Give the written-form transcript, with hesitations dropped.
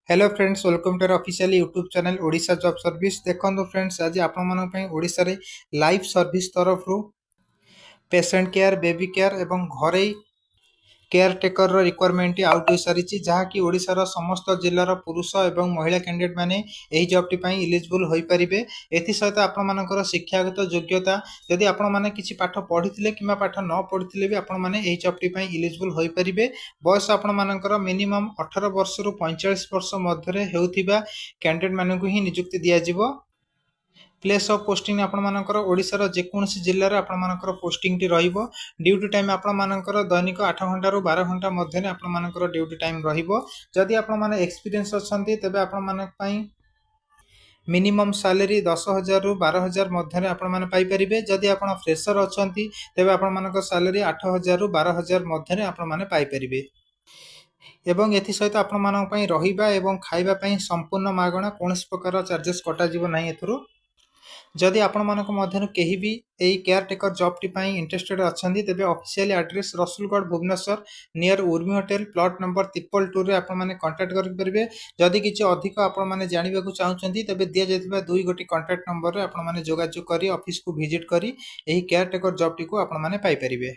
Hello friends, welcome to our official YouTube channel Odisha job service. देखो friends, आज आपण ओडिशा रे लाइव सर्विस तरफ पेशेंट केयर, बेबी केयर एवं घरे केयर टेकर रिक्वायरमेंट आउट हो सारी जहाँकि ओडिशार समस्त जिलार पुरुष एवं महिला कैंडिडेट माने एही जॉब टी इलिजिबल होई परिबे। एथि सहित आपण मानकर शिक्षागत योग्यता यदि आपण माने किछि पाठ पढ़िथिले किबा पाठ न पढ़िथिले भी आपण माने एही जॉब टी इलिजिबल होई परिबे। बयस आपण मानकर मिनिमम 18 वर्ष रु 45 वर्ष मध्य हेउथिबा कैंडिडेट मानकु ही नियुक्ति दिया जिवो। प्लेस ऑफ पोस्टिंग आपण मानकर ओडिशार जेकोसी जिल्लार आपण मानकर पोस्टिंग टी रहिबो। ड्यूटी टाइम आपण मानकर दैनिक 8 घंटा रु 12 घंटा मध्य आपण मानकर ड्यूटी टाइम रहिबो। जदि आपण माने एक्सपीरियंस अछंती तेबे आपण मानक पई मिनिमम सैलरी 10,000 रु 12,000 मध्य आपण माने पाई परिबे। जदि आपण फ्रेशर अछंती तेबे आपण मानकर सैलरी 8,000 रु 12,000 मध्य आपण माने पाई परिबे। एवं एथि सहित आपण मानक पई रहिबा एवं खाइबा पई संपूर्ण मागणा, कोनोसी प्रकार चार्जेस कटा जिवो नाही एथुरु। जदि आपण मानक मध्यरु केही भी एई केयर टेकर जॉब टी पई इंटरेस्टेड अछंती तेबे official address Rasulgarh Bhubaneswar near Urmi hotel plot number 222 रे आपण माने कांटेक्ट करि परिबे। जदि किछि अधिक आपण माने जानिबा को चाहुचंती तेबे दिया जायतिबा दुई गोटी कांटेक्ट नंबर रे आपण माने जोगाजोग करी ऑफिस को विजिट करी एही केयर टेकर जॉब टी को आपण माने पाई परिबे।